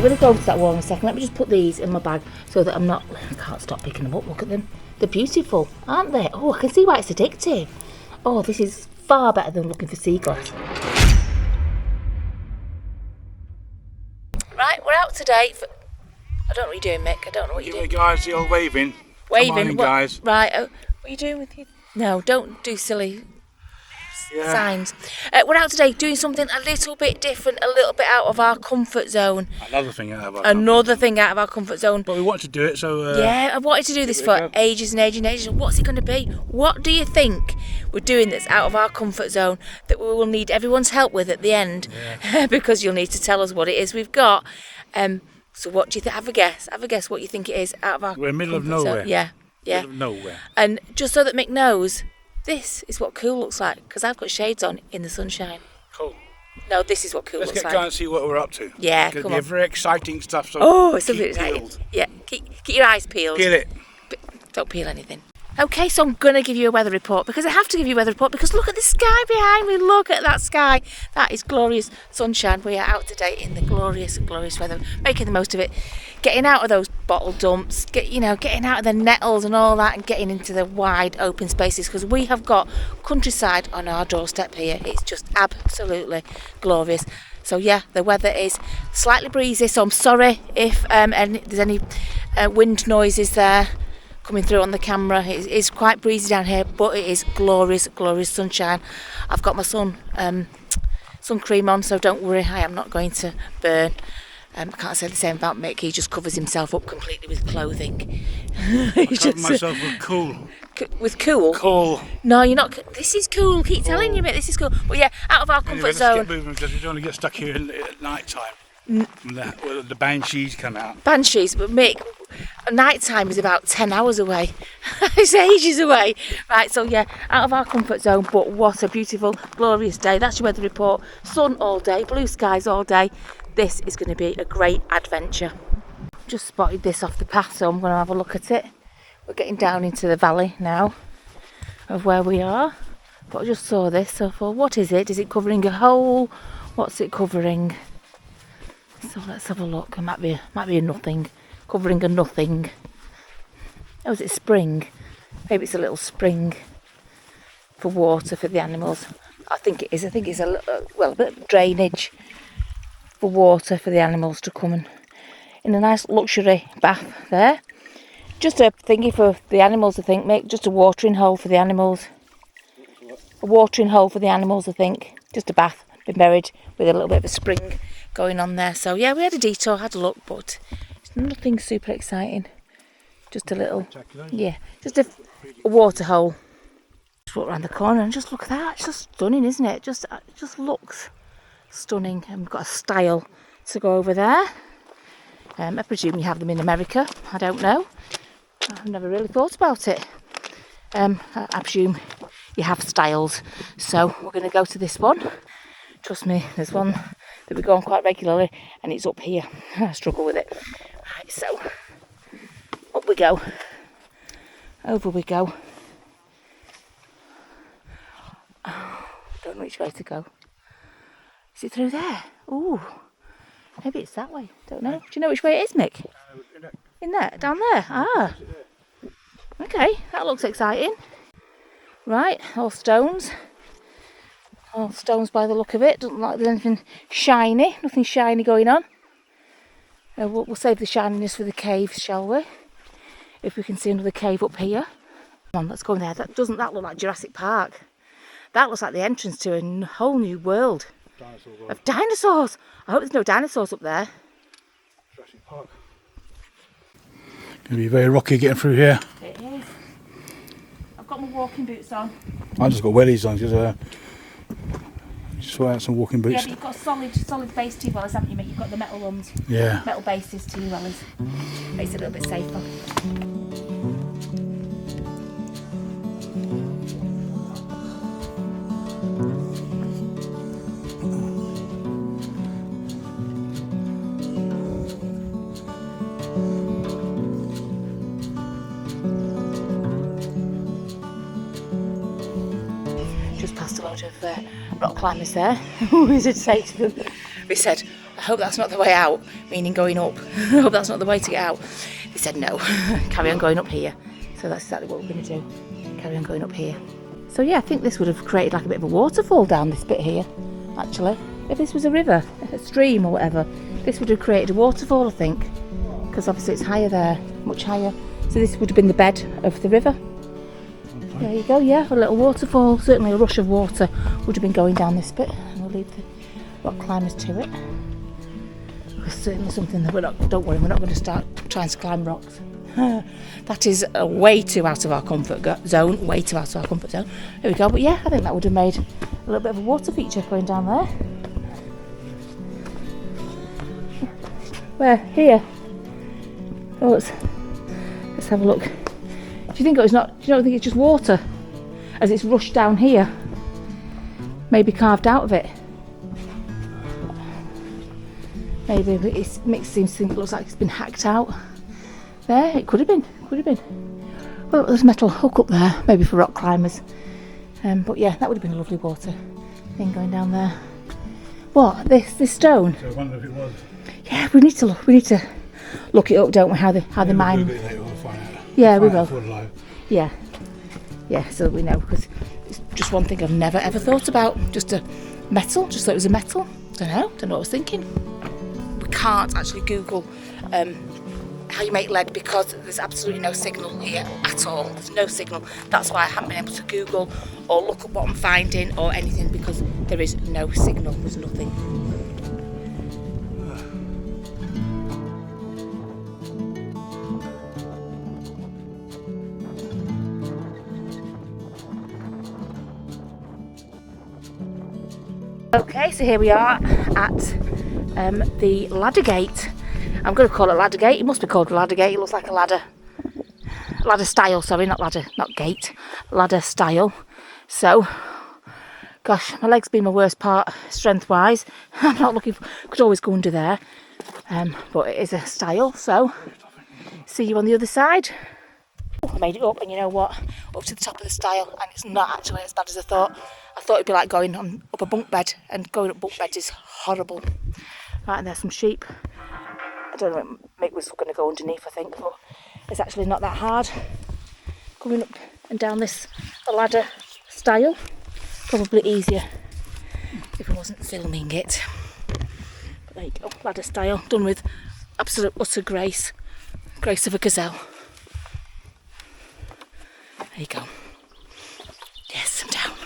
I'm going to go to that wall in a second. Let me just put these in my bag so that I can't stop picking them up. Look at them. They're beautiful, aren't they? Oh, I can see why it's addictive. Oh, this is far better than looking for sea glass. Right, we're out today. I don't know what you're doing, Mick. I don't know what you're doing. Give the guys the old waving. Waving? Come on in, guys. Right, what are you doing with you? No, don't do silly signs. We're out today doing something a little bit different, a little bit out of our comfort zone. Another thing out of our comfort zone. But we want to do it, so... yeah, I've wanted to do this for ages and ages and ages. What's it going to be? What do you think we're doing that's out of our comfort zone that we will need everyone's help with at the end? Yeah. Because you'll need to tell us what it is we've got. So what do you think? Have a guess. Have a guess what you think it is out of our We're in the middle of nowhere. Zone. Yeah. Middle of nowhere. And just so that Mick knows, this is what cool looks like, because I've got shades on in the sunshine. Cool. No, this is what cool looks like. Let's get down and see what we're up to. Yeah, come on. Very exciting stuff. So it's something exciting. Yeah, keep your eyes peeled. Get it. Don't peel anything. Okay, so I'm going to give you a weather report, because I have to give you a weather report, because look at the sky behind me. Look at that sky. That is glorious sunshine. We are out today in the glorious, glorious weather, making the most of it. Getting out of those bottle dumps, getting out of the nettles and all that, and getting into the wide open spaces, because we have got countryside on our doorstep here. It's just absolutely glorious. So yeah, the weather is slightly breezy, so I'm sorry if there's any wind noises there coming through on the camera. It is quite breezy down here, but it is glorious, glorious sunshine. I've got my sun cream on, so don't worry, I am not going to burn. I can't say the same about Mick. He just covers himself up completely with clothing. I cover myself with cool. With cool? Cool. No, you're not. This is cool. Keep telling you, Mick. This is cool. But yeah, out of our comfort zone. Let's get moving, because we don't want to get stuck here at night time. When the banshees come out. Banshees, but Mick, night time is about 10 hours away. It's ages away. Right, so yeah, out of our comfort zone, but what a beautiful, glorious day. That's your weather report. Sun all day, blue skies all day. This is going to be a great adventure. Just spotted this off the path, so I'm going to have a look at it. We're getting down into the valley now of where we are. But I just saw this, so I thought, what is it? Is it covering a hole? What's it covering? So let's have a look. It might be a nothing. Covering a nothing. Oh, is it spring? Maybe it's a little spring for water for the animals. I think it is. I think it's a bit of drainage for water for the animals to come in a nice luxury bath there. Just a thingy for the animals, I think, Mick. Just a watering hole for the animals. A watering hole for the animals, I think. Just a bath, been buried with a little bit of a spring going on there. So yeah, we had a detour, had a look, but it's nothing super exciting. Just a little, yeah, just a water hole. Just walk around the corner and just look at that. It's just stunning, isn't it? It just looks stunning. And we've got a stile to go over there. I presume you have them in America. I don't know. I've never really thought about it. I presume you have styles. So we're going to go to this one. Trust me, there's one that we go on quite regularly, and it's up here. I struggle with it. Right, so up we go. Over we go. Oh, don't know which way to go. Is it through there? Ooh, maybe it's that way. Don't know. Do you know which way it is, Mick? In there? Down there? Ah. Okay, that looks exciting. Right, all stones. All stones by the look of it. Doesn't look like there's anything shiny. Nothing shiny going on. We'll save the shininess for the caves, shall we? If we can see another cave up here. Come on, let's go in there. Doesn't that look like Jurassic Park? That looks like the entrance to a whole new world. Of dinosaurs. I hope there's no dinosaurs up there. Jurassic Park. Going to be very rocky getting through here. It is. I've got my walking boots on. I've just got wellies on because just wear out some walking boots. Yeah, but you've got solid base to your wellies, haven't you, mate? You've got the metal ones. Yeah. Metal bases to your wellies. Makes it a little bit safer. Just past a load of rock climbers there. We did say to them, we said, I hope that's not the way out, meaning going up. I hope that's not the way to get out. They said no, carry on going up here. So that's exactly what we're going to do, carry on going up here. So yeah, I think this would have created like a bit of a waterfall down this bit here, actually. If this was a river, a stream or whatever, this would have created a waterfall, I think, because obviously it's higher there, much higher. So this would have been the bed of the river. There you go, yeah, a little waterfall, certainly a rush of water would have been going down this bit. And we'll leave the rock climbers to it. It's certainly something that don't worry, we're not going to start trying to climb rocks. That is way too out of our comfort zone, way too out of our comfort zone. There we go, but yeah, I think that would have made a little bit of a water feature going down there. Where? Here? Oh, let's have a look. Do you think it's not? Do you not think it's just water as it's rushed down here? Maybe carved out of it. Maybe it seems to think it looks like it's been hacked out. There, it could have been. Well, there's a metal hook up there, maybe for rock climbers. But yeah, that would have been a lovely water thing going down there. What? This stone? So I wonder if it was. Yeah, we need to look it up, don't we? How they mine. Later, we'll find out. Yeah, we Find will. out Yeah, so that we know, because it's just one thing I've never ever thought about. Just a metal, just thought it was a metal. Don't know what I was thinking. We can't actually Google how you make lead because there's absolutely no signal here at all. There's no signal. That's why I haven't been able to Google or look up what I'm finding or anything, because there is no signal. There's nothing. Okay, so here we are at the ladder gate. I'm going to call it ladder gate. It must be called ladder gate. It looks like a ladder style. Sorry, not ladder, not gate. Ladder style. So, gosh, my leg's been my worst part strength-wise. I'm not looking for. Could always go under there, but it is a style. So, see you on the other side. I made it up, and you know what? Up to the top of the stile, and it's not actually as bad as I thought. I thought it'd be like going up a bunk bed, and going up bunk beds is horrible. Right, and there's some sheep. I don't know, Mick was going to go underneath, I think, but it's actually not that hard. Coming up and down this ladder stile, probably easier if I wasn't filming it. But there you go, ladder stile, done with absolute utter grace of a gazelle. There you go. Yes, I'm down.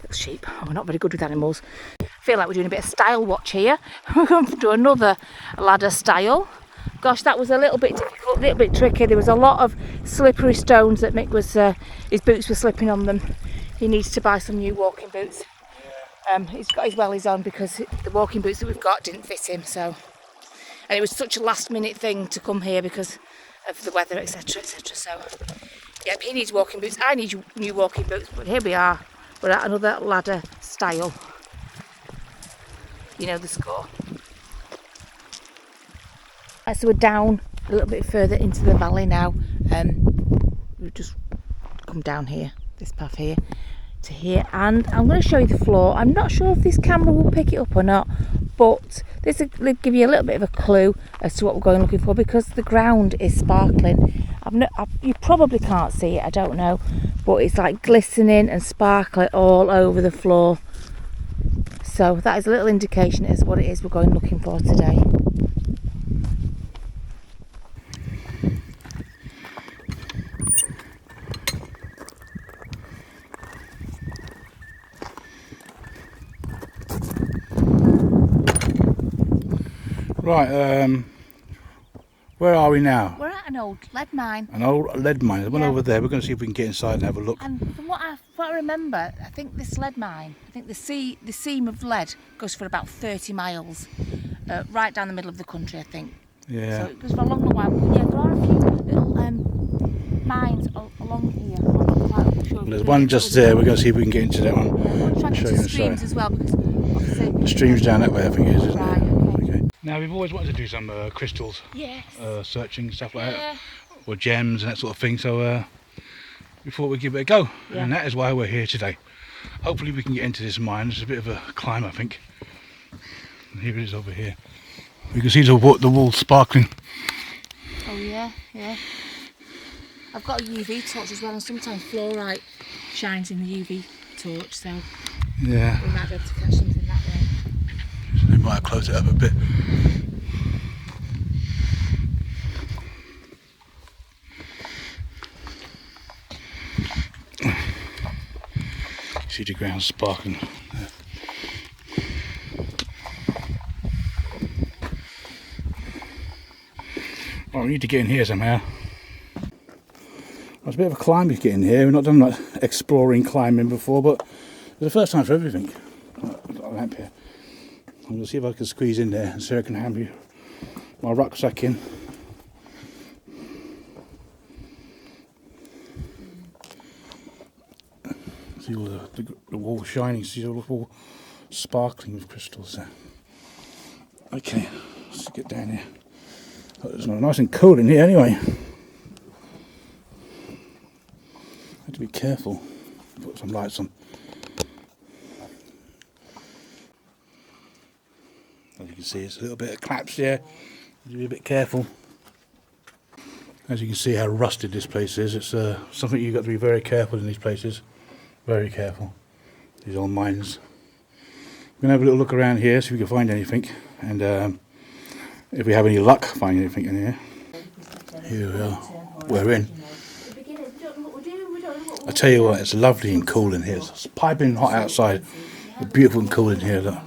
Little sheep. Oh, we're not very good with animals. I feel like we're doing a bit of style watch here. We're going to do another ladder style. Gosh, that was a little bit difficult, a little bit tricky. There was a lot of slippery stones that Mick was, his boots were slipping on them. He needs to buy some new walking boots. He's got his wellies on because the walking boots that we've got didn't fit him. So, and it was such a last minute thing to come here because of the weather, etc, etc. So, yep, he needs walking boots. I need new walking boots. But here we are. We're at another ladder style. You know the score. Right, so we're down a little bit further into the valley now. We've just come down here, this path here, to here, and I'm going to show you the floor. I'm not sure if this camera will pick it up or not, but this will give you a little bit of a clue as to what we're going looking for, because the ground is sparkling. You probably can't see it, I don't know, but it's like glistening and sparkling all over the floor. So that is a little indication as to what it is we're going looking for today. Right, where are we now? We're at an old lead mine. An old lead mine. There's one Yeah. over there. We're going to see if we can get inside and have a look. And from what I remember, I think this lead mine, I think the seam of lead goes for about 30 miles, right down the middle of the country, I think. Yeah. So it goes for a long, long while. But yeah, there are a few little mines along here. I'm not quite sure. There's one just there. We're going to see if we can get into that one. We'll try to show get you to inside. streams as well, because obviously The stream's down that way, I think it is, isn't Right, it? okay. Now, we've always wanted to do some crystals, yes. searching, stuff like Yeah. that, or gems and that sort of thing, so we thought we'd give it a go, Yeah. and that is why we're here today. hopefully we can get into this mine. It's a bit of a climb, I think. And here it is over here. You can see the wall sparkling. Oh yeah, yeah. I've got a UV torch as well, and sometimes fluorite shines in the UV torch, so yeah, we might be able to catch something that way. So we might close it up a bit. See the ground sparkling. Oh, we need to get in here somehow. It's a bit of a climb to get in here. We've not done like exploring climbing before, but it's the first time for everything. I've got a lamp here. I'm going to see if I can squeeze in there and Sarah can hand me my rucksack in. See all the wall shining, see all the wall sparkling with crystals there. Okay, let's get down here. Oh, it's nice and cool in here anyway. Have to be careful. Put some lights on. As you can see, it's a little bit of collapse here. Be a bit careful. As you can see how rusted this place is. It's something you've got to be very careful in these places. Very careful. These old mines. We're going to have a little look around here, see if we can find anything. And if we have any luck finding anything in here. Here we are. We're in. I tell you what, it's lovely and cool in here. It's piping hot outside. It's beautiful and cool in here. Look.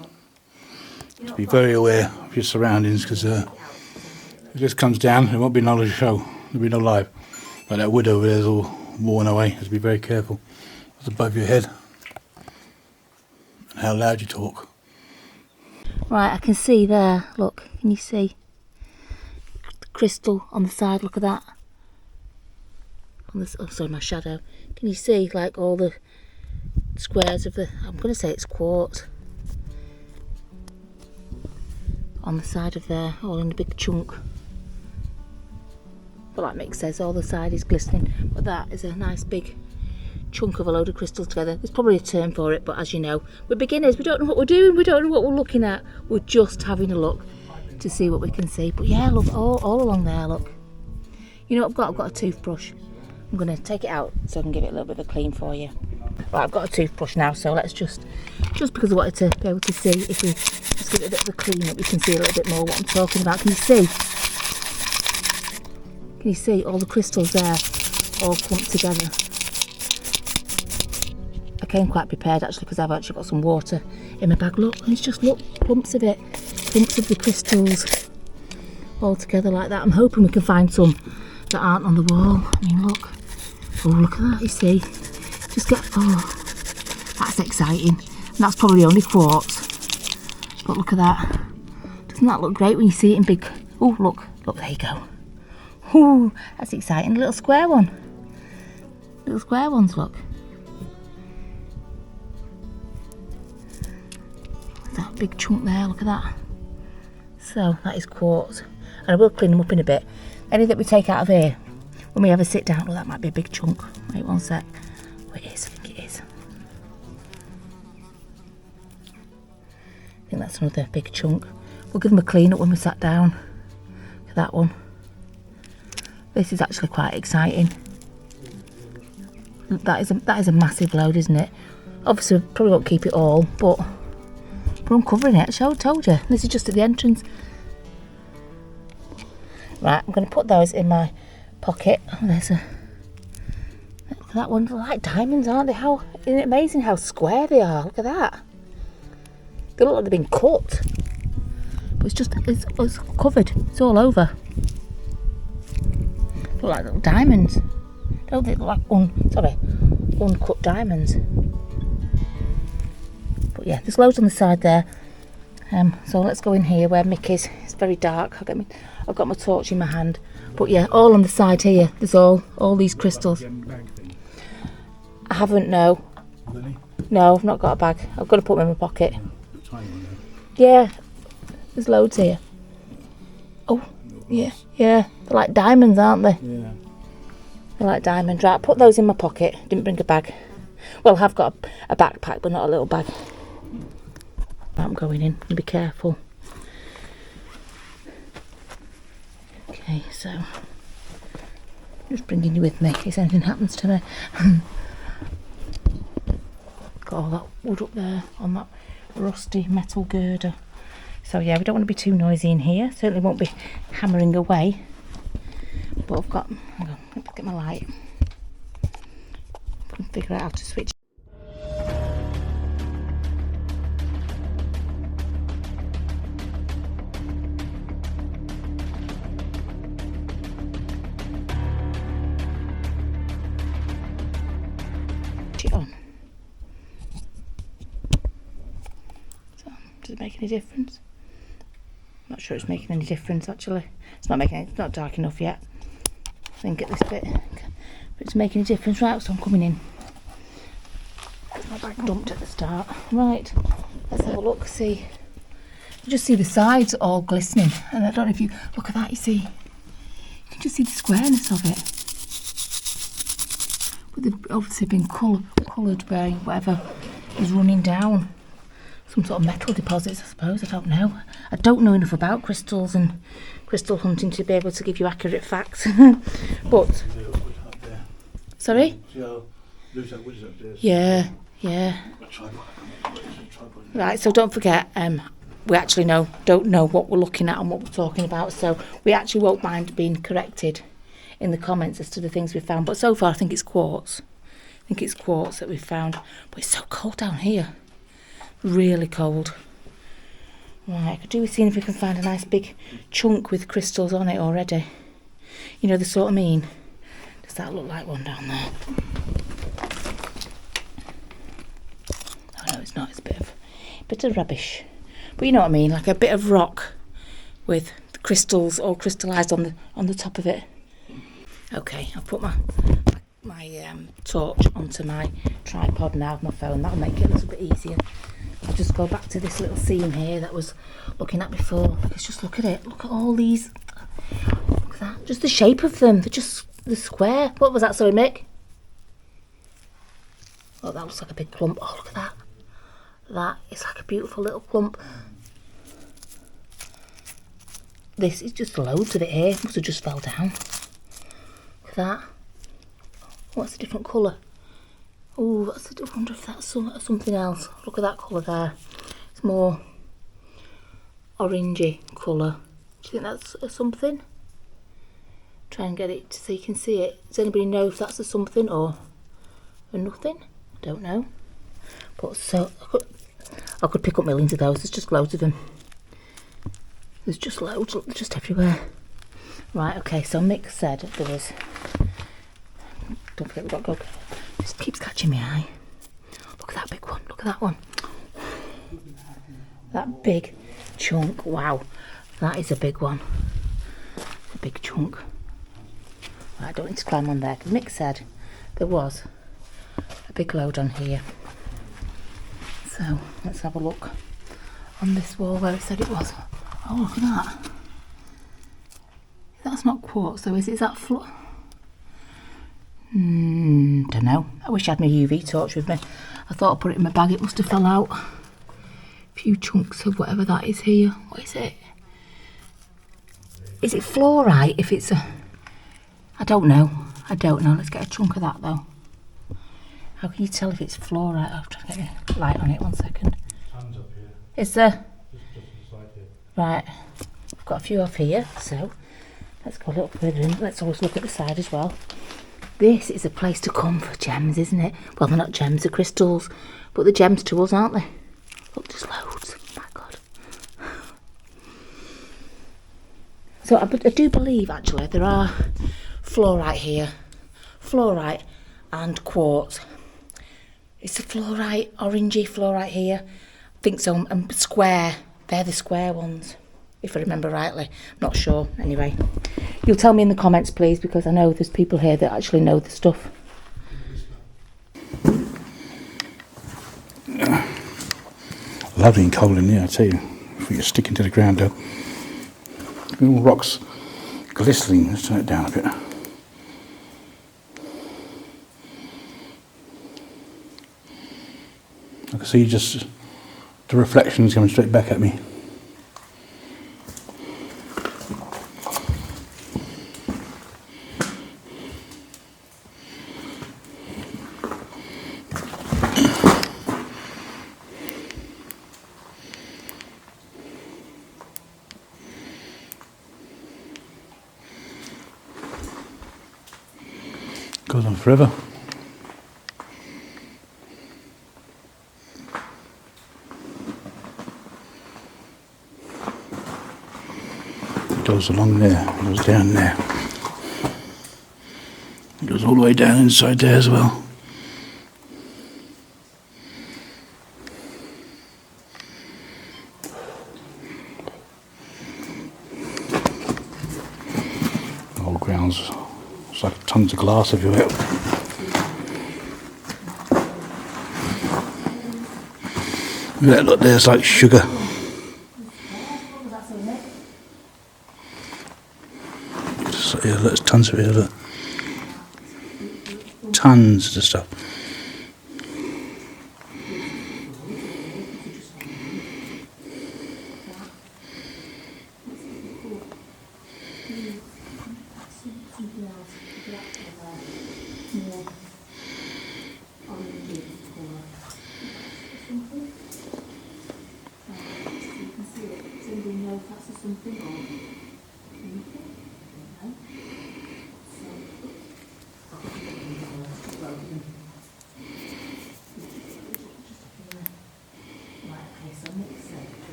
Just be very aware of your surroundings, because if this comes down, there won't be another show. There'll be no life. Like that wood over there is all worn away. Just be very careful. It's above your head. And how loud you talk. Right, I can see there. Look, can you see the crystal on the side? Look at that. On this, oh, sorry, my shadow. Can you see like all the squares of the? I'm going to say it's quartz. On the side of there, all in a big chunk. But like Mick says, all the side is glistening. But that is a nice big chunk of a load of crystals together. There's probably a term for it, but as you know, we're beginners. We don't know what we're doing. We don't know what we're looking at. We're just having a look to see what we can see. But yeah, look, all along there, look. You know what I've got? I've got a toothbrush. I'm going to take it out so I can give it a little bit of a clean for you. Right, I've got a toothbrush now, so let's just because I wanted to be able to see, if we just give it a bit of a clean up, we can see a little bit more what I'm talking about. Can you see? Can you see all the crystals there, all clumped together? I came quite prepared actually, because I've actually got some water in my bag. Look, and it's just, look, clumps of it, clumps of the crystals all together like that. I'm hoping we can find some that aren't on the wall. I mean, look. Oh, look at that, you see. Just get, oh, that's exciting. And that's probably only quartz. But look at that. Doesn't that look great when you see it in big, oh, look, there you go. Oh, that's exciting. A little square one. Little square ones, look. That big chunk there, look at that. So, that is quartz. And I will clean them up in a bit. Any that we take out of here, when we have a sit down, well, that might be a big chunk. Wait one sec. Oh, it is, I think it is. I think that's another big chunk. We'll give them a clean up when we sat down. Look at that one. This is actually quite exciting. That is a massive load, isn't it? Obviously, we probably won't keep it all, but we're uncovering it. I told you. This is just at the entrance. Right, I'm going to put those in my pocket. Oh, there's a... Look at that one. They're like diamonds, aren't they? Isn't it amazing how square they are? Look at that. They look like they've been cut. But it's just... It's covered. It's all over. Look like little diamonds. Don't they look like uncut diamonds? But yeah, there's loads on the side there. So let's go in here where Mick is. It's very dark. I've got my torch in my hand. But yeah, all on the side here. There's all these crystals. I haven't, no. No, I've not got a bag. I've got to put them in my pocket. Yeah, there's loads here. Oh, yeah. They're like diamonds, aren't they? Yeah. They're like diamonds. Right, put those in my pocket. Didn't bring a bag. Well, I've got a backpack, but not a little bag. I'm going in. Be careful. Okay, so just bringing you with me in case anything happens to me. Got all that wood up there on that rusty metal girder. So yeah, we don't want to be too noisy in here. Certainly won't be hammering away. But I've got, hang on, let me get my light. I can figure out how to switch. It on. So, does it make any difference? Not sure it's making any difference actually. It's not dark enough yet. I think at this bit. If it's making any difference, right, so I'm coming in. My bag dumped at the start. Right, let's have a look, see. You just see the sides all glistening, and I don't know if you look at that, you see. You can just see the squareness of it. But they've obviously been coloured by whatever is running down. Some sort of metal deposits, I suppose. I don't know. I don't know enough about crystals and crystal hunting to be able to give you accurate facts. But sorry? Yeah, yeah. Right, so don't forget, we actually don't know what we're looking at and what we're talking about, so we actually won't mind being corrected in the comments as to the things we've found. But so far I think it's quartz. I think it's quartz that we've found. But it's so cold down here. Really cold. Right, could do with seeing if we can find a nice big chunk with crystals on it already. You know the sort I mean? Does that look like one down there? Oh no, it's not. It's a bit of rubbish. But you know what I mean, like a bit of rock with the crystals all crystallised on the top of it. Okay, I'll put my torch onto my tripod now with my phone. That'll make it a little bit easier. I'll just go back to this little seam here that I was looking at before. Because just look at it. Look at all these. Look at that. Just the shape of them. They're just the square. What was that? Sorry, Mick? Oh, that looks like a big clump. Oh, look at that. That is like a beautiful little clump. This is just loads of it here. Must have just fell down. Look at that. What's a different colour? Oh, I wonder if that's something else. Look at that colour there. It's more orangey colour. Do you think that's something? Try and get it so you can see it. Does anybody know if that's a something or a nothing? I don't know. But so I could pick up millions of those. There's just loads of them. There's just loads, just everywhere. Right, okay, so Mick said there was... Don't forget we've got to go. Just keeps catching my eye. Look at that big one. Look at that one. That big chunk. Wow. That is a big one. A big chunk. Right, I don't need to climb on there. Mick said there was a big load on here. So let's have a look on this wall where it said it was. Oh, look at that. That's not quartz though, is it? Is that don't know. I wish I had my UV torch with me. I thought I'd put it in my bag. It must have fell out. A few chunks of whatever that is here. What is it? Is it fluorite? If it's a... I don't know. I don't know. Let's get a chunk of that though. How can you tell if it's fluorite? I'll try to get a light on it. 1 second. Hands up here. Is there? Just to the side here. Right. I've got a few off here, so let's go a little further in. Let's always look at the side as well. This is a place to come for gems, isn't it? Well, they're not gems, they're crystals, but they're gems to us, aren't they? Look, there's loads. Oh my God. So I do believe, actually, there are fluorite here. Fluorite and quartz. It's a fluorite, orangey fluorite here. I think so, and square. They're the square ones, if I remember rightly. Not sure, anyway. You'll tell me in the comments, please, because I know there's people here that actually know the stuff. Lovely and cold in here, I tell you. If we get sticking to the ground though. All rocks glistening. Let's turn it down a bit. I can see just the reflections coming straight back at me. Goes on forever. It goes along there, it goes down there. It goes all the way down inside there as well. The whole ground's it's like tons of glass everywhere. Look, there's like sugar. Yeah, there's tons of it, look. Tons of stuff.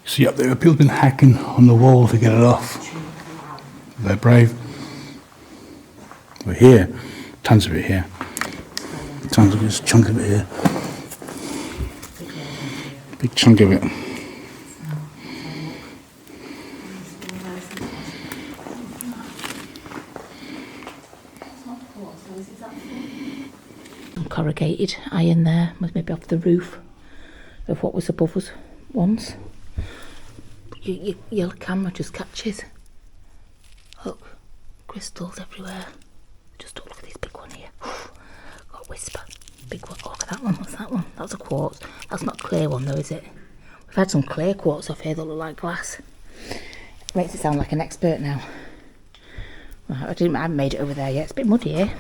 See up there, people have been hacking on the wall to get it off. They're brave. We're here, tons of it here. Tons of this chunk of it here. Big chunk of it. Some corrugated iron there, was maybe off the roof of what was above us once. Your camera just catches. Look, crystals everywhere. Just look at this big one here. Got a whisper. Big one. Oh, look at that one. What's that one? That's a quartz. That's not a clear one though, is it? We've had some clear quartz off here that look like glass. Makes it sound like an expert now. Right, I haven't made it over there yet. It's a bit muddy here.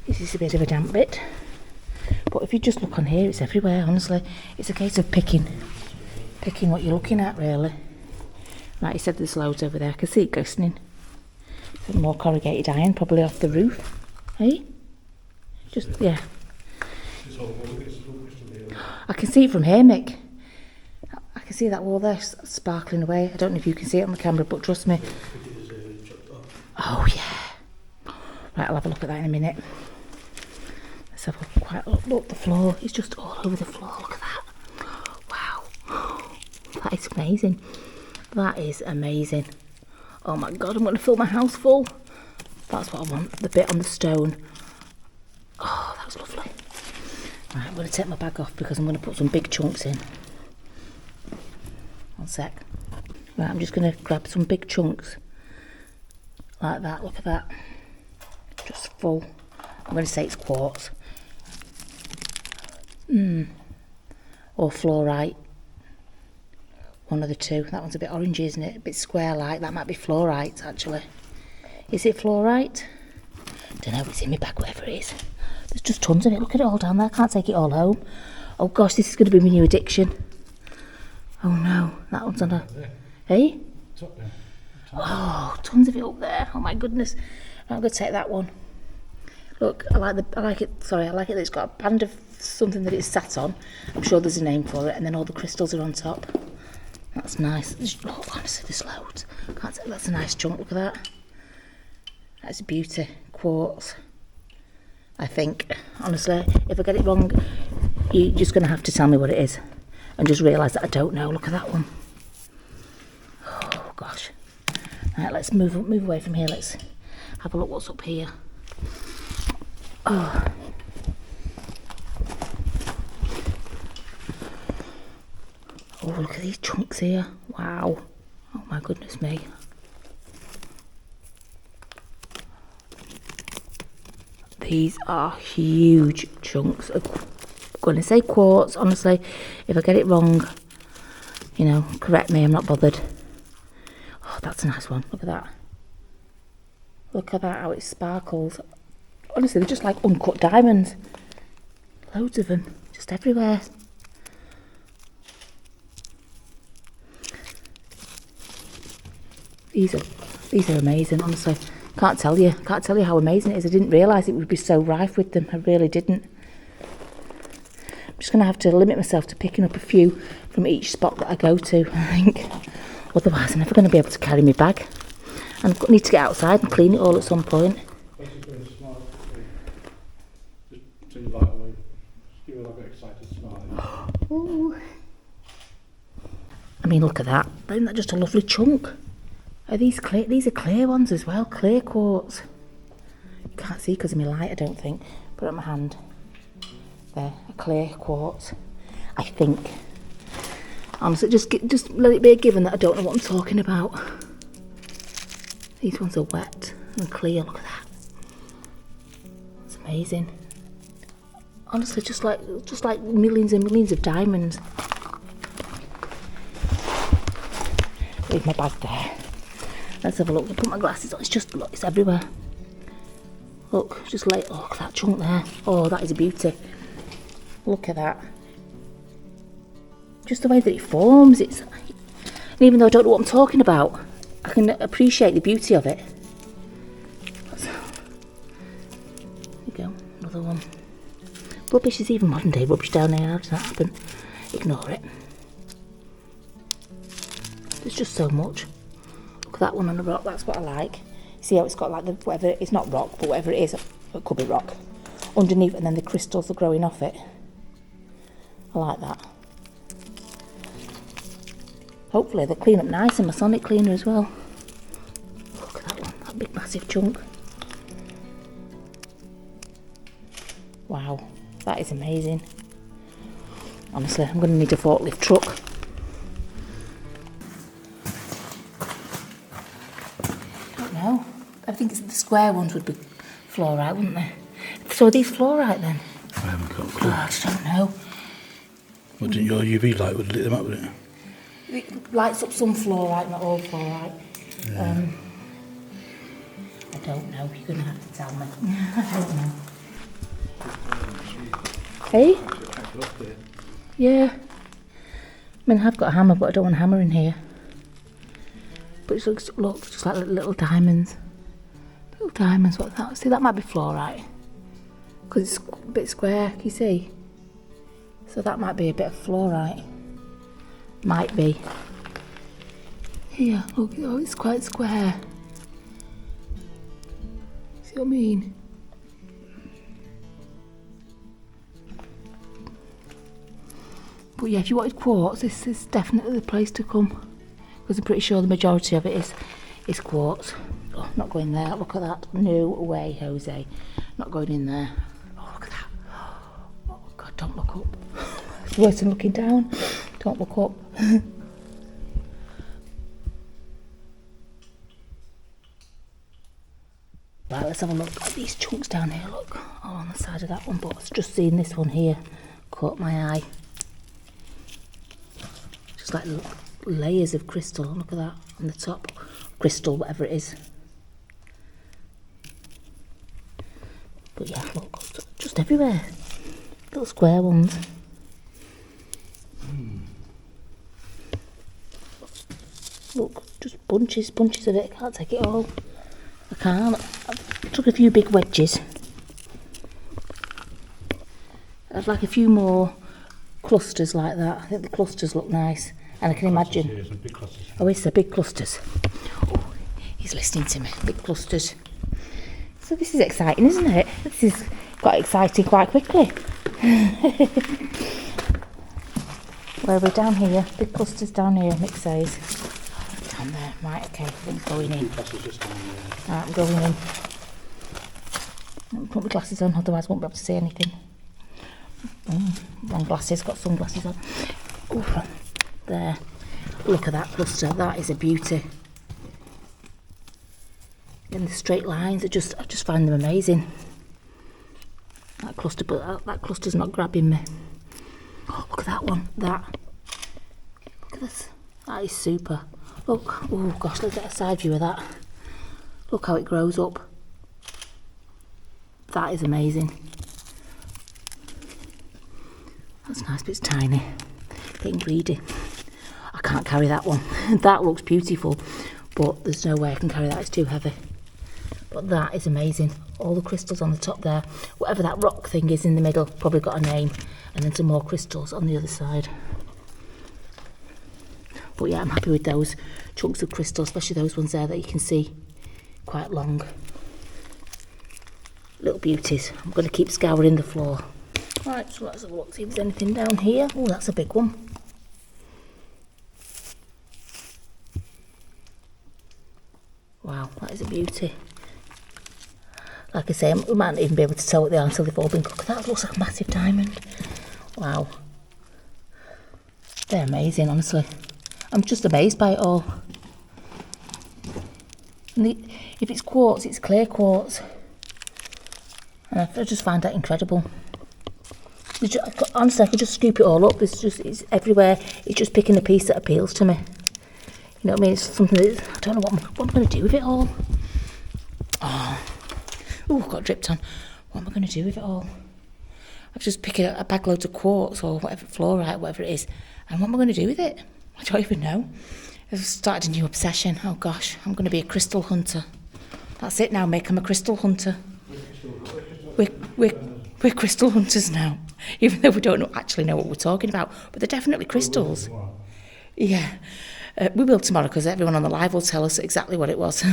This is a bit of a damp bit. But if you just look on here, it's everywhere, honestly. It's a case of picking what you're looking at, really. Like you said, there's loads over there. I can see it glistening. Some more corrugated iron, probably off the roof. Hey? Just, yeah. I can see it from here, Mick. I can see that wall there sparkling away. I don't know if you can see it on the camera, but trust me. Oh, yeah. Right, I'll have a look at that in a minute. Let's have a quiet look. Look, the floor is just all over the floor. Look at that. Wow. That is amazing. That is amazing. Oh my God, I'm going to fill my house full. That's what I want. The bit on the stone. Oh, that was lovely. Right, I'm going to take my bag off because I'm going to put some big chunks in. One sec. Right, I'm just going to grab some big chunks. Like that, look at that. Just full. I'm going to say it's quartz. Or fluorite. One of the two. That one's a bit orangey, isn't it? A bit square-like. That might be fluorite, actually. Is it fluorite? Don't know. It's in my bag, wherever it is. There's just tons of it. Look at it all down there. I can't take it all home. Oh gosh, this is going to be my new addiction. Oh no, that one's on a... Hey? Oh, tons of it up there. Oh my goodness. I'm going to take that one. Look, I like it that it's got a band of something that it's sat on. I'm sure there's a name for it. And then all the crystals are on top. That's nice. Oh, honestly, there's loads. That's a nice chunk. Look at that. That's a beauty. Quartz. I think. Honestly, if I get it wrong, you're just going to have to tell me what it is. And just realise that I don't know. Look at that one. Oh, gosh. Right, let's move away from here. Let's have a look what's up here. Oh. Oh, look at these chunks here. Wow. Oh my goodness me. These are huge chunks of, I'm going to say quartz. Honestly, if I get it wrong, you know, correct me, I'm not bothered. Oh, that's a nice one. Look at that. Look at that, how it sparkles. Honestly, they're just like uncut diamonds. Loads of them, just everywhere. These are amazing, honestly. Can't tell you how amazing it is. I didn't realise it would be so rife with them. I really didn't. I'm just going to have to limit myself to picking up a few from each spot that I go to, I think. Otherwise, I'm never going to be able to carry my bag. And I need to get outside and clean it all at some point. Ooh. I mean, look at that. Isn't that just a lovely chunk? Are these clear? These are clear ones as well, clear quartz. You can't see because of my light, I don't think. Put it on my hand. There, a clear quartz. I think. Honestly, just let it be a given that I don't know what I'm talking about. These ones are wet and clear. Look at that. It's amazing. Honestly, just like millions and millions of diamonds. Leave my bag there. Let's have a look. I put my glasses on. It's just, look, it's everywhere. Look, just like, oh, look at that chunk there. Oh, that is a beauty. Look at that. Just the way that it forms. And even though I don't know what I'm talking about, I can appreciate the beauty of it. There you go, another one. Rubbish is even modern day rubbish down there. How does that happen? Ignore it. There's just so much. Look at that one on the rock, that's what I like. See how it's got like the, whatever, it's not rock, but whatever it is, it could be rock. Underneath, and then the crystals are growing off it. I like that. Hopefully they'll clean up nice in my sonic cleaner as well. Look at that one, that big massive chunk. Wow, that is amazing. Honestly, I'm going to need a forklift truck. I don't know. I think the square ones would be fluorite, wouldn't they? So are these fluorite then? I haven't got a clue. Oh, I just don't know. What didn't your UV light would lit them up, would it? It lights up some fluorite, not all fluorite. Yeah. I don't know. You're going to have to tell me. I don't know. Hey? Yeah. I mean, I've got a hammer, but I don't want a hammer in here. But it looks just like little diamonds. Little diamonds, what's that? See, that might be fluorite. Because it's a bit square, can you see? So that might be a bit of fluorite. Might be. Here, look, oh, it's quite square. See what I mean? But yeah, if you wanted quartz, this is definitely the place to come. Because I'm pretty sure the majority of it is quartz. Oh, not going there, look at that. No way, Jose. Not going in there. Oh, look at that. Oh God, don't look up. It's worse than looking down. Don't look up. Right, let's have a look at these chunks down here, look. Oh, on the side of that one, but I've just seen this one here. Caught my eye. Just like layers of crystal, look at that, on the top. Crystal, whatever it is. But yeah, look, just everywhere. Little square ones. Look, just bunches of it. I can't take it all. I can't. I took a few big wedges. I'd like a few more clusters like that. I think the clusters look nice. And I can imagine. Here, some big clusters. Oh, it's the big clusters. Oh, he's listening to me. Big clusters. So this is exciting, isn't it? This is got exciting quite quickly. Where are we? Down here? Big clusters down here, Mick says. Down there. Right, okay, I'm going in. Right, I'm going in. I'll put my glasses on, otherwise I won't be able to see anything. Wrong glasses, got sunglasses on. Ooh, there. Look at that cluster, that is a beauty. And the straight lines, I just find them amazing. that cluster, but that cluster's not grabbing me. Oh, look at that one. Look at this. That is super. Look. Oh gosh, let's get a side view of that. Look how it grows up. That is amazing. That's nice, but it's tiny. Getting greedy. I can't carry that one. That looks beautiful, but there's no way I can carry that. It's too heavy. But that is amazing. All the crystals on the top there. Whatever that rock thing is in the middle, probably got a name. And then some more crystals on the other side. But yeah, I'm happy with those chunks of crystal, especially those ones there that you can see quite long. Little beauties. I'm going to keep scouring the floor. Right, so let's have a look, see if there's anything down here. Oh, that's a big one. Wow, that is a beauty. Like I say, we might not even be able to tell what they are until they've all been cooked. That looks like a massive diamond. Wow. They're amazing, honestly. I'm just amazed by it all. And if it's quartz, it's clear quartz. And I just find that incredible. Honestly, I could just scoop it all up. It's everywhere. It's just picking a piece that appeals to me. You know what I mean? It's something that I don't know what I'm going to do with it all. Oh, got dripped on. What am I going to do with it all? I've just picked a bag load of quartz or whatever, fluorite, whatever it is. And what am I going to do with it? I don't even know. I've started a new obsession. Oh gosh, I'm going to be a crystal hunter. That's it now, Mick. I'm a crystal hunter. We're crystal hunters now, even though we don't actually know what we're talking about. But they're definitely crystals. Yeah, we will tomorrow because everyone on the live will tell us exactly what it was.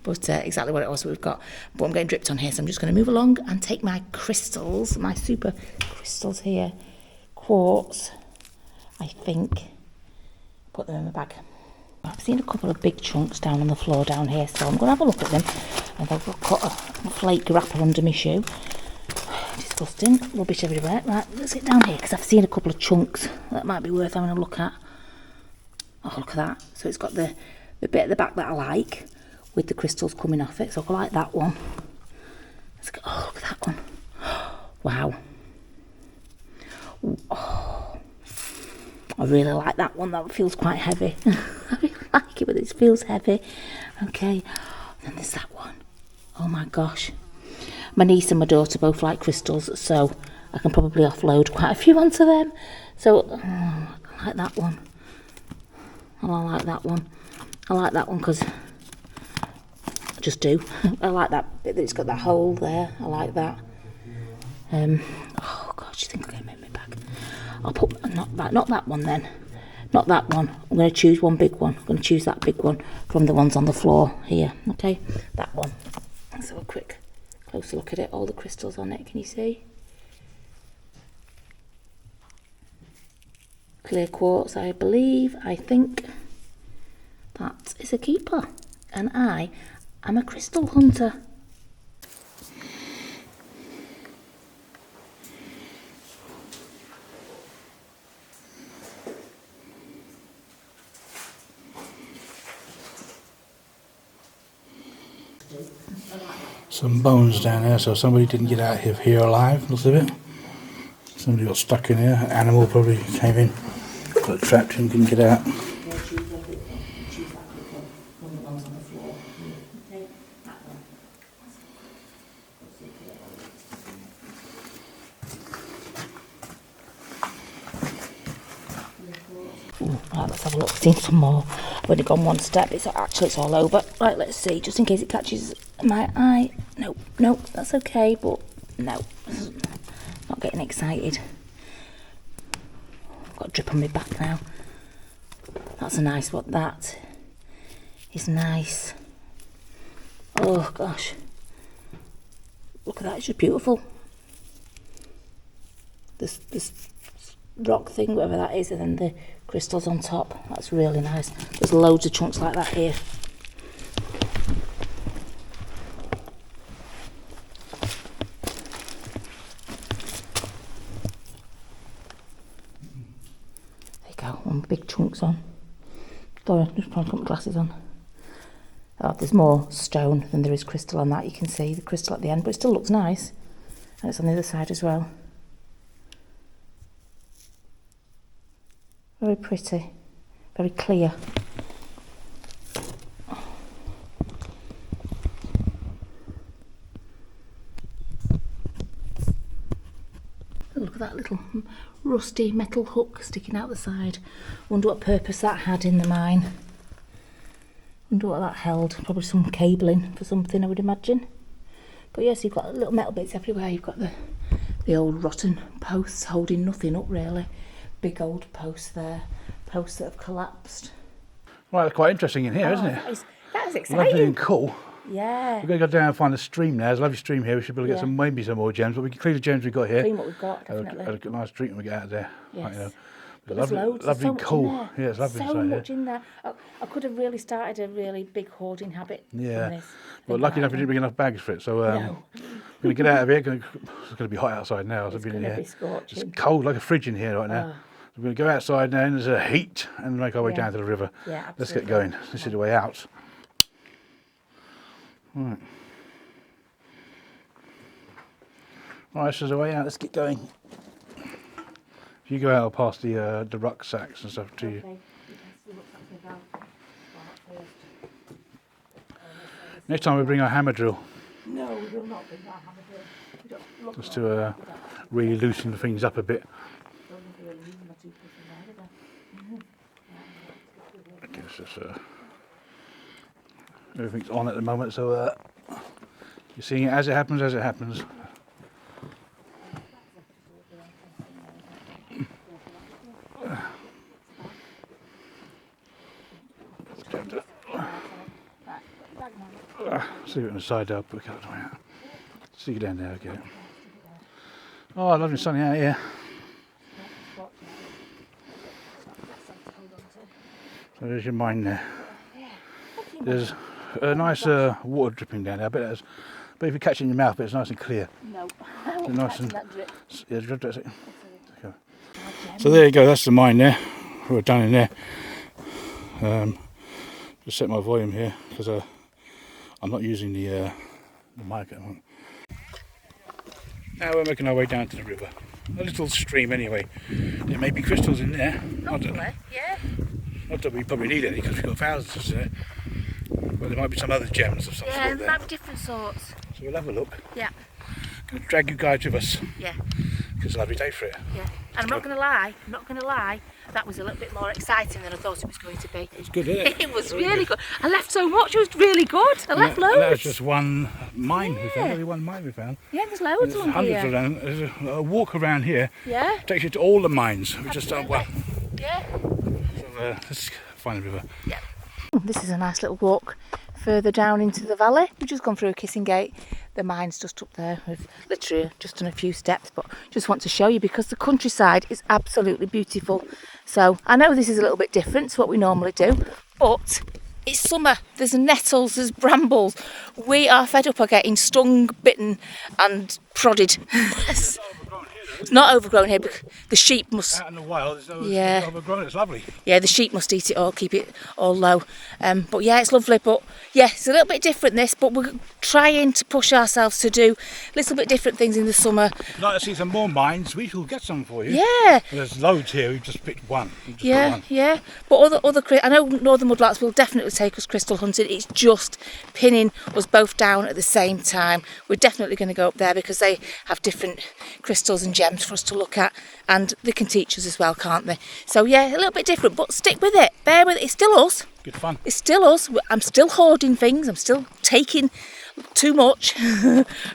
Exactly what it was we've got. But I'm getting dripped on here, so I'm just going to move along and take my crystals, my super crystals here, quartz, I think, put them in my bag. I've seen a couple of big chunks down on the floor down here, so I'm going to have a look at them. And I've got a flake wrapper under my shoe. Disgusting, rubbish everywhere. Right, let's get down here because I've seen a couple of chunks that might be worth having a look at. Oh, look at that. So it's got the bit at the back that I like, with the crystals coming off it, so I like that one. Oh, look at that one. Wow. Oh, I really like that one. That feels quite heavy. I really like it, but it feels heavy. Okay, and then there's that one. Oh my gosh. My niece and my daughter both like crystals, so I can probably offload quite a few onto them. So, I like that one. I like that one. I like that one because just do. I like that bit that's got that hole there. I like that. Oh God, do you think I'll get them in my bag? I'll put not that one then. Not that one. I'm going to choose one big one. I'm going to choose that big one from the ones on the floor here. Okay, that one. Let's have a quick closer look at it. All the crystals on it. Can you see? Clear quartz, I believe. I think that is a keeper, and I'm a crystal hunter. Some bones down there, so somebody didn't get out of here alive, looks of it. Somebody got stuck in here, an animal probably came in, got trapped and couldn't get out. Right, let's have a look. Seen some more. I've only gone one step. It's all over. Right, let's see. Just in case it catches my eye. No, that's okay. But no, not getting excited. I've got a drip on my back now. That's a nice one. That is nice. Oh gosh, look at that. It's just beautiful. This rock thing, whatever that is, and then the crystals on top. That's really nice. There's loads of chunks like that here. There you go, one big chunks on. Sorry, just trying to put my glasses on. Oh, there's more stone than there is crystal on that. You can see the crystal at the end, but it still looks nice. And it's on the other side as well. Very pretty, very clear. Look at that little rusty metal hook sticking out the side. Wonder what purpose that had in the mine. Wonder what that held. Probably some cabling for something, I would imagine. But yes, you've got little metal bits everywhere. You've got the old rotten posts holding nothing up really. Big old posts there. Posts that have collapsed. Well, it's quite interesting in here, isn't it? That is exciting. Lovely and cool. Yeah. We're going to go down and find a stream now. There's a lovely stream here. We should be able to get maybe some more gems, but we can clean the gems we've got here. Clean what we've got, definitely. Have a nice drink when we get out of there. Yes. Right, you know. But there's loads. Lovely and cool. Yeah, it's lovely so inside much here. in there. I could have really started a really big hoarding habit. Yeah. From this. Well, lucky enough we didn't bring enough bags for it, so No. we're going to get out of here. It's going to be hot outside now. It's going to be scorching. It's cold, like a fridge in here right now. So we're going to go outside now, and there's a heat, and make our way down to the river. Yeah, absolutely. Let's get going. This is the way out. Right. Right, this is the way out. Let's get going. If you go out, I'll pass the rucksacks and stuff to you. Okay. Next time we bring our hammer drill. No, we will not bring our hammer drill. Just to really loosen things up a bit. I guess it's, everything's on at the moment, so you're seeing it as it happens, as it happens. See it on the side up, look out the way out. See you down there, okay. Oh, lovely sunny out here. So there's your mine there. There's a nice water dripping down there. I bet that's, but if you catch it in your mouth, but it's nice and clear. No, It's nice and that drip. yeah, drip, that's it. Okay. So there you go. That's the mine there. We're down in there. Just set my volume here because I'm not using the mic at the moment. Now we're making our way down to the river. A little stream anyway. There may be crystals in there. Hopefully, yeah. Not that we probably need any because we've got thousands in there. But there might be some other gems of some Yeah, sort there there. might be different sorts. So we'll have a look. Yeah. Going to drag you guys with us. Yeah. It's a lovely day for it. Yeah. And I'm not going to lie, that was a little bit more exciting than I thought it was going to be. It's good, isn't it? It was really good. I left so much, it was really good. I left loads. And that was just one mine we found, only one mine we found. Yeah, there's loads There's along hundreds here. around. There's a walk around here. Yeah. Takes you to all the mines. We just done one. Yeah. So, let's find the river. Yeah. This is a nice little walk further down into the valley. We've just gone through a kissing gate. The mine's just up there. We've literally just done a few steps, but just want to show you because the countryside is absolutely beautiful. So I know this is a little bit different to what we normally do, but it's summer. There's nettles, there's brambles. We are fed up of getting stung, bitten and prodded. It's not overgrown here because the sheep must... Out in the wild, it's Yeah. overgrown. It's lovely. Yeah, the sheep must eat it all, keep it all low. But yeah, it's lovely. But yeah, it's a little bit different this, but we're trying to push ourselves to do a little bit different things in the summer. If you'd like to see some more mines, we shall get some for you. Yeah. There's loads here, we've just picked one. Yeah. But I know Northern Mudlarks will definitely take us crystal hunting. It's just pinning us both down at the same time. We're definitely going to go up there because they have different crystals and gems for us to look at, and they can teach us as well, can't they? So yeah, a little bit different, but stick with it, bear with it. It's still us. Good fun. It's still us. I'm still hoarding things. I'm still taking too much.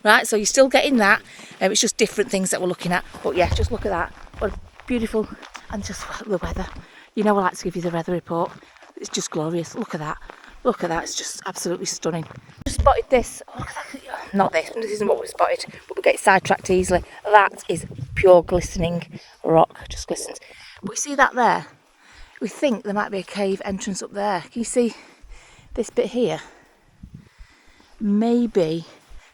Right, so you're still getting that. It's just different things that we're looking at. But yeah, just look at that. What a beautiful, and just the weather. You know I like to give you the weather report. It's just glorious. Look at that. Look at that. It's just absolutely stunning. Just spotted this. Oh, look at that. Not this. This isn't what we spotted. But we get sidetracked easily. That is pure glistening rock. Just glistens. But we see that there. We think there might be a cave entrance up there. Can you see this bit here? Maybe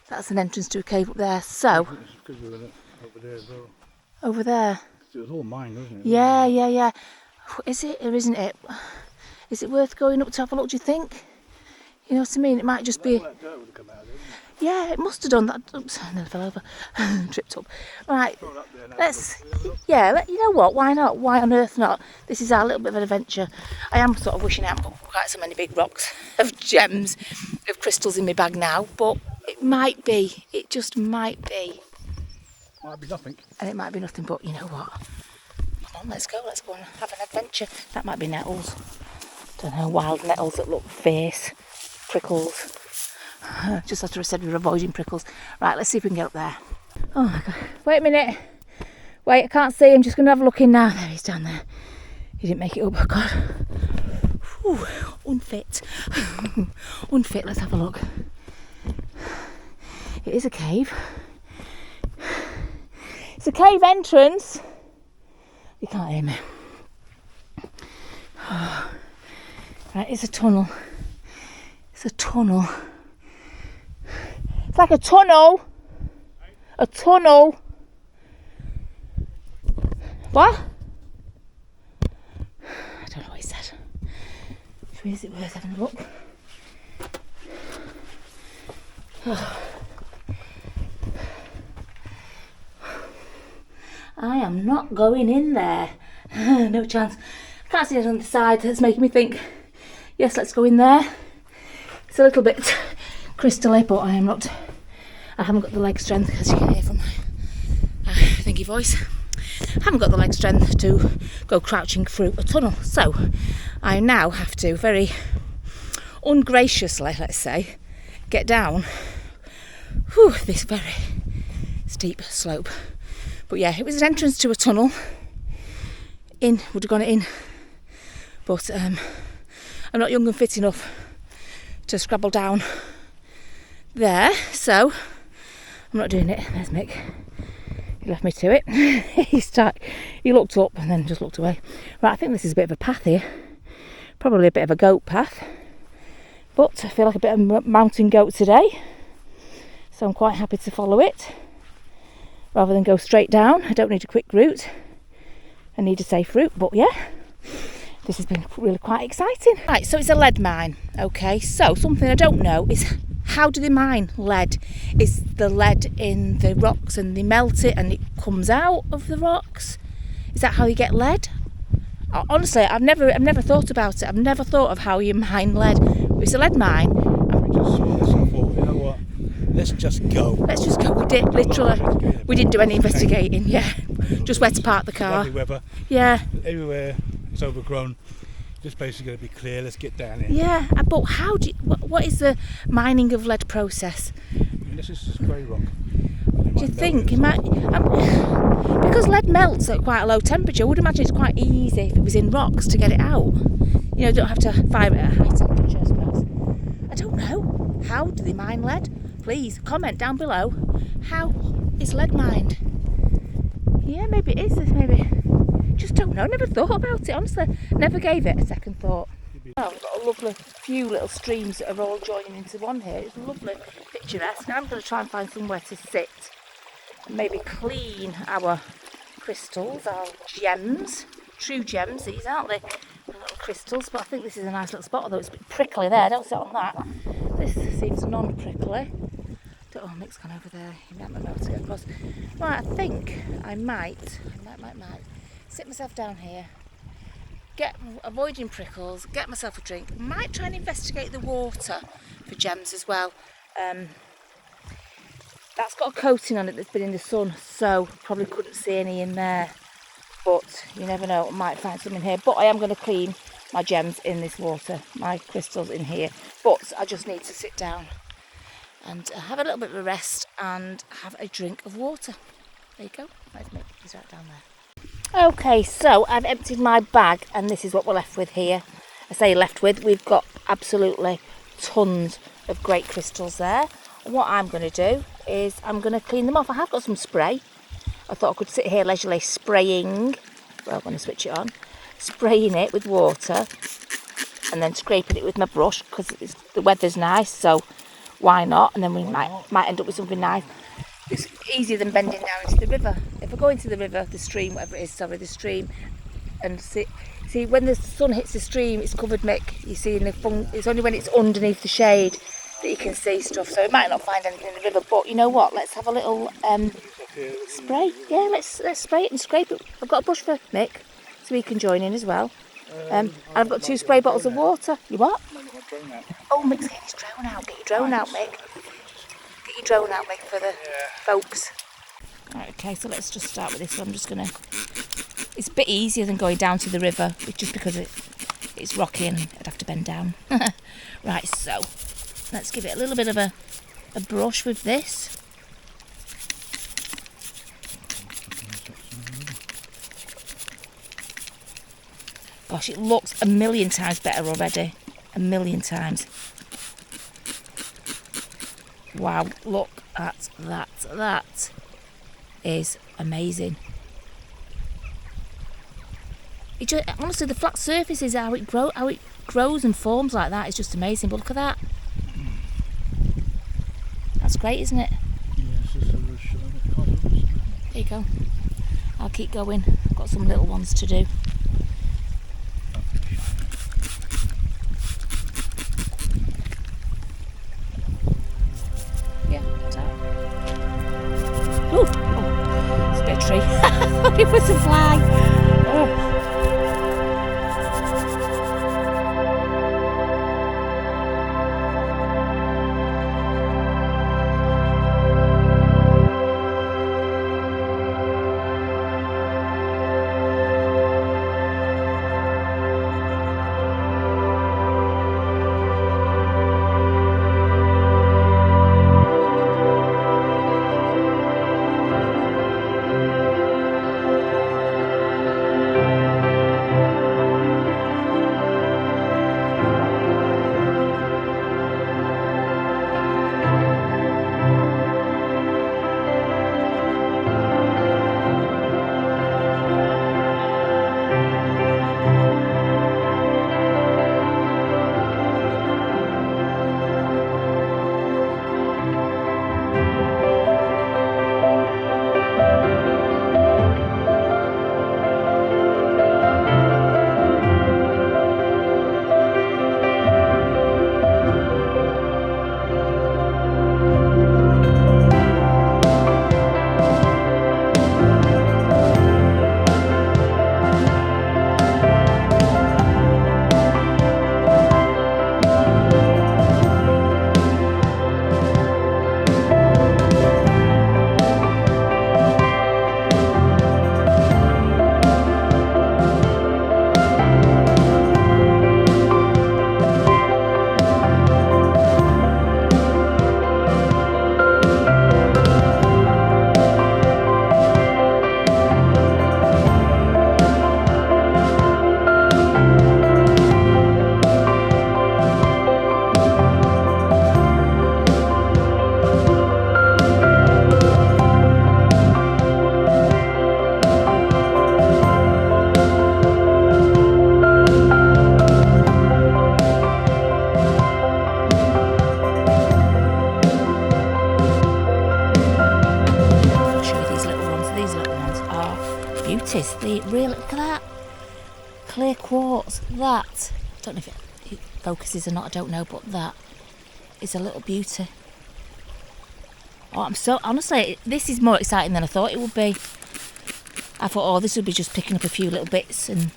that's an entrance to a cave up there. So Because we were over there as well. over there. It was all mine, wasn't it? Yeah. Is it or isn't it? Is it worth going up to have a look, do you think? You know what I mean? It might just be... All that dirt would have come out of there, wouldn't Yeah, it must have done that. Oops, I nearly fell over. Tripped up. Right, let's, yeah, you know what, why not? Why on earth not? This is our little bit of an adventure. I am sort of wishing I hadn't got quite so many big rocks of gems, of crystals in my bag now, but it might be. It just might be. Might be nothing. And it might be nothing, but you know what? Come on, let's go and have an adventure. That might be nettles. Don't know, wild nettles that look fierce. Prickles. Just after I said we were avoiding prickles. Right, let's see if we can get up there. Oh my god. Wait a minute. Wait, I can't see him. Just going to have a look in now. There, he's down there. He didn't make it up. Oh god. Whew, unfit. Unfit, let's have a look. It is a cave. It's a cave entrance. You can't hear me. Oh. Right, it's a tunnel. It's a tunnel. It's like a tunnel. A tunnel. What? I don't know what he said. Is it worth having a look? Oh. I am not going in there. No chance. I can't see it on the side. That's making me think, yes, let's go in there. It's a little bit crystally, but I haven't got the leg strength, as you can hear from my thingy voice. I haven't got the leg strength to go crouching through a tunnel. So I now have to very ungraciously, let's say, get down this very steep slope. But yeah, it was an entrance to a tunnel. Would have gone in. But I'm not young and fit enough to scrabble down there, so I'm not doing it. There's Mick. He left me to it. He looked up and then just looked away. Right, I think this is a bit of a path here. Probably a bit of a goat path. But I feel like a bit of a mountain goat today. So I'm quite happy to follow it. Rather than go straight down. I don't need a quick route. I need a safe route, but yeah. This has been really quite exciting. Right, so it's a lead mine. Okay, so something I don't know is how do they mine lead? Is the lead in the rocks and they melt it and it comes out of the rocks? Is that how you get lead? Honestly, I've never thought about it. I've never thought of how you mine lead. It's a lead mine. We just saw this and thought, you know what? Let's just go. Let's just go. We did literally. We didn't do any investigating. Yeah, just where to park the car. Lovely weather. Yeah. Everywhere it's overgrown. This place is going to be clear. Let's get down here. Yeah, but how do you, what is the mining of lead process? And this is just grey rock. Do you think it might? Because lead melts at quite a low temperature, I would imagine it's quite easy if it was in rocks to get it out. You know, don't have to fire it at a high temperature, I suppose. I don't know. How do they mine lead? Please comment down below. How is lead mined? Yeah, maybe it is. Maybe. Just don't know. Never thought about it. Honestly, never gave it a second thought. Oh, we've got a lovely few little streams that are all joining into one here. It's lovely, picturesque. Now I'm going to try and find somewhere to sit and maybe clean our crystals, our gems. True gems, these, aren't they? The little crystals, but I think this is a nice little spot, although it's a bit prickly there. Don't sit on that. This seems non-prickly. Oh, Mick's gone over there. He might not be able to get across. Right, I think I might sit myself down here, avoiding prickles, get myself a drink. Might try and investigate the water for gems as well. That's got a coating on it that's been in the sun, so probably couldn't see any in there. But you never know, I might find some in here. But I am going to clean my gems in this water, my crystals in here. But I just need to sit down and have a little bit of a rest and have a drink of water. There you go. There's Mick. He's right down there. Okay, so I've emptied my bag and this is what we're left with here. I say left with, we've got absolutely tons of great crystals there. What I'm going to do is I'm going to clean them off. I have got some spray. I thought I could sit here leisurely spraying. Well, I'm going to switch it on. Spraying it with water and then scraping it with my brush because the weather's nice, so why not? And then we might end up with something nice. It's easier than bending down into the river. If I go into the river, the stream, whatever it is, the stream, and see when the sun hits the stream, it's covered, Mick. You see, it's only when it's underneath the shade that you can see stuff. So it might not find anything in the river, but you know what? Let's have a little spray. Yeah, let's spray it and scrape it. I've got a brush for Mick, so he can join in as well. And I've got 2 spray bottles of water. You what? Oh, Mick's getting his drone out. Get your drone out, Mick. Get your drone out, Mick, for the folks. Right, okay, so let's just start with this one. I'm just gonna. It's a bit easier than going down to the river, just because it's rocky and I'd have to bend down. Right, so let's give it a little bit of a brush with this. Gosh, it looks a million times better already. A million times. Wow, look at that. That is amazing. It just, honestly, the flat surfaces, how it grows and forms like that is just amazing. But look at that. That's great, isn't it? There you go. I'll keep going. I've got some little ones to do. Yeah, that's that. Ooh, oh, it's a bit of tree. I thought it was a fly. Oh. Look at that clear quartz. That, I don't know if it focuses or not, I don't know, but that is a little beauty. Oh, I'm so, honestly, this is more exciting than I thought it would be. I thought, oh, this would be just picking up a few little bits and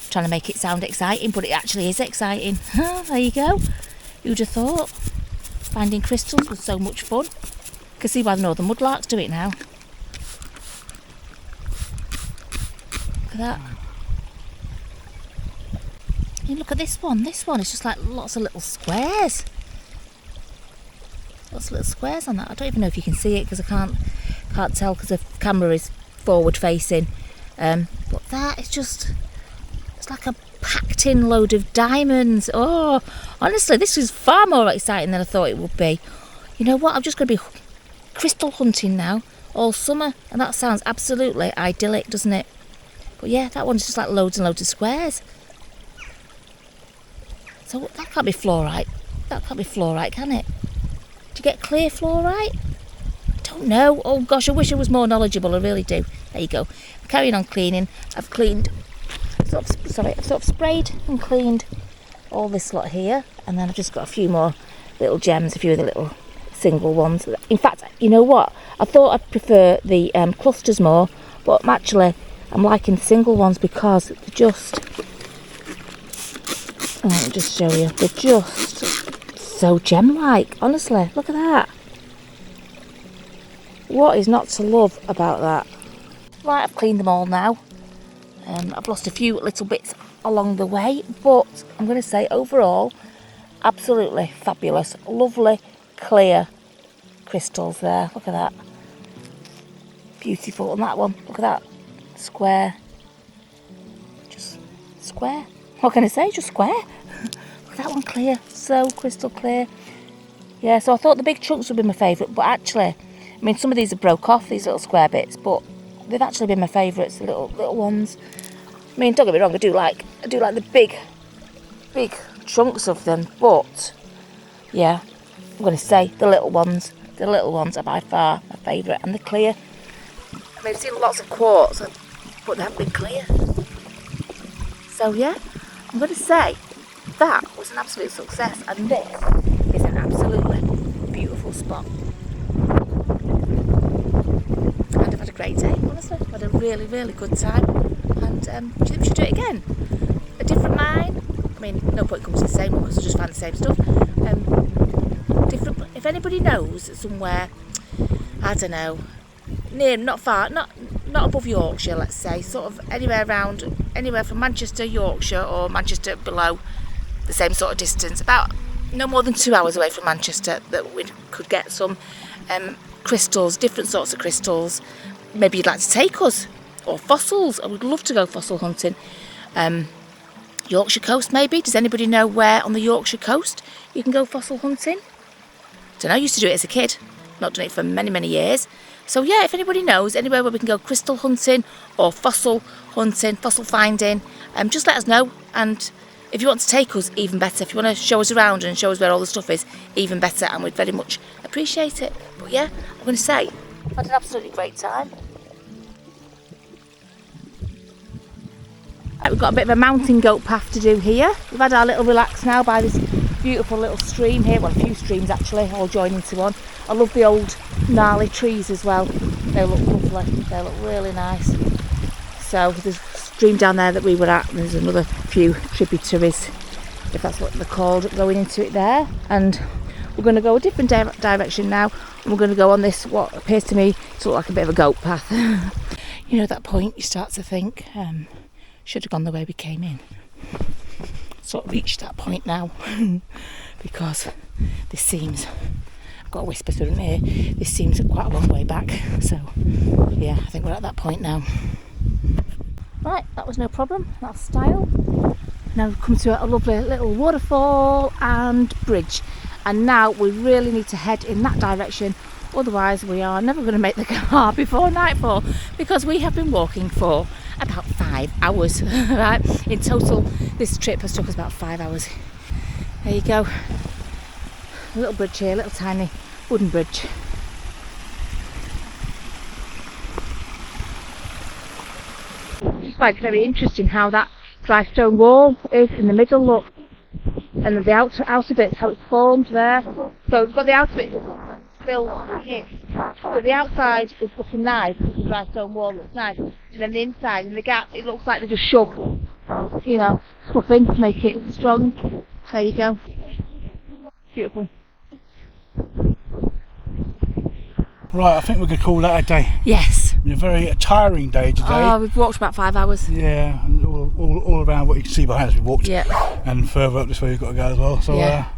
trying to make it sound exciting, but it actually is exciting. There you go. Who'd have thought? Finding crystals was so much fun. You can see why the northern mudlarks do it now. Look at that. And look at this one. This one is just like lots of little squares. Lots of little squares on that. I don't even know if you can see it because I can't tell because the camera is forward facing. But that is just, it's like a packed in load of diamonds. Oh, honestly, this is far more exciting than I thought it would be. You know what? I'm just going to be crystal hunting now all summer, and that sounds absolutely idyllic, doesn't it? But yeah, that one's just like loads and loads of squares. So that can't be fluorite. That can't be fluorite, can it? Do you get clear fluorite? I don't know. Oh gosh, I wish I was more knowledgeable. I really do. There you go. I'm carrying on cleaning. I've cleaned. I've sort of sprayed and cleaned all this lot here, and then I've just got a few more little gems, a few of the little single ones. In fact, you know what? I thought I'd prefer the clusters more, but actually I'm liking the single ones because they're just... Oh, I'll just show you. They're just so gem-like. Honestly, look at that. What is not to love about that? Right, I've cleaned them all now. I've lost a few little bits along the way, but I'm going to say overall, absolutely fabulous. Lovely, clear crystals there. Look at that. Beautiful. And that one, look at that. Square. Just square. What can I say? Just square. Look at that one, clear. So crystal clear. Yeah, so I thought the big chunks would be my favourite, but actually, I mean, some of these have broke off, these little square bits, but they've actually been my favourites, the little ones. I mean, don't get me wrong, I do like the big chunks of them, but yeah, I'm going to say the little ones are by far my favourite, and they're clear. I mean, I've seen lots of quartz, but they haven't been clear. So yeah, I'm going to say that was an absolute success, and this is an absolutely beautiful spot. And I've had a great day, honestly. I've had a really, really good time, and we should do it again. A different mine. I mean, no point comes to the same one because I just find the same stuff. Different. If anybody knows somewhere, I don't know, near, not far, not above Yorkshire, let's say, sort of anywhere from Manchester, Yorkshire, or Manchester below, the same sort of distance, about no more than 2 hours away from Manchester, that we could get some crystals, different sorts of crystals. Maybe you'd like to take us, or fossils. I would love to go fossil hunting. Yorkshire coast, maybe. Does anybody know where on the Yorkshire coast you can go fossil hunting? Don't know. I used to do it as a kid. Not done it for many, many years. So yeah, if anybody knows anywhere where we can go crystal hunting or fossil hunting, fossil finding, just let us know. And if you want to take us, even better. If you want to show us around and show us where all the stuff is, even better. And we'd very much appreciate it. But yeah, I'm going to say, I've had an absolutely great time. We've got a bit of a mountain goat path to do here. We've had our little relax now by this beautiful little stream here. Well, a few streams actually, all join into one. I love the old gnarly trees as well. They look lovely. They look really nice. So there's a stream down there that we were at, and there's another few tributaries, if that's what they're called, going into it there. And we're going to go a different direction now, and we're going to go on this, what appears to me to look like a bit of a goat path. You know, that point you start to think, should have gone the way we came in. Sort of reached that point now because this seems, I've got a whisper through here, this seems quite a long way back. So yeah, I think we're at that point now. Right, that was no problem, that's style. Now we've come to a lovely little waterfall and bridge, and now we really need to head in that direction, otherwise we are never going to make the car before nightfall, because we have been walking for about 5 hours. Right, in total this trip has took us about 5 hours. There you go, a little bridge here, a little tiny wooden bridge. It's like very interesting how that dry stone wall is in the middle, look, and the outer bits, how it's formed there. So we've got the outer bit filled in, but the outside is looking nice, the dry stone wall looks nice, and then the inside, in the gap, it looks like they just shoved, you know, stuff in to make it strong. There you go. Beautiful. Right, I think we could call that a day. Yes. A very tiring day today. Oh, we've walked about 5 hours. Yeah, and all around what you can see behind us we walked. Yeah. And further up this way we've got to go as well. So yeah.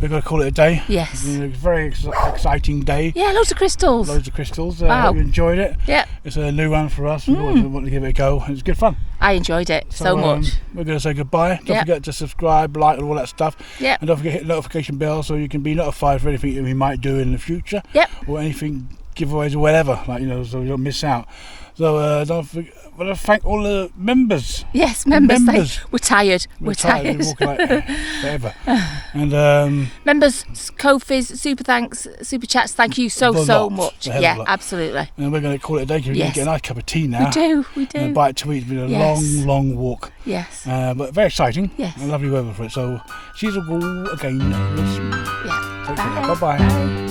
We've got to call it a day. Yes. It's been a very exciting day. Yeah, loads of crystals. Loads of crystals. Wow. Hope you enjoyed it. Yeah. It's a new one for us. We want to give it a go. It was good fun. I enjoyed it so much. We're going to say goodbye. Don't forget to subscribe, like, and all that stuff. Yeah. And don't forget to hit the notification bell so you can be notified for anything that we might do in the future. Yep. Or anything giveaways or whatever, like, you know, so you don't miss out. So don't forget, I want to thank all the members. Yes, members. We're tired. We're tired. We're walking like forever. And members, Ko-fis, super thanks, super chats. Thank you so much. Yeah, absolutely. And we're going to call it a day because we're going to get a nice cup of tea now. We do. And a bite to eat. It's been a long walk. Yes. But very exciting. Yes. And lovely weather for it. So she's a go again. Yeah. Bye bye.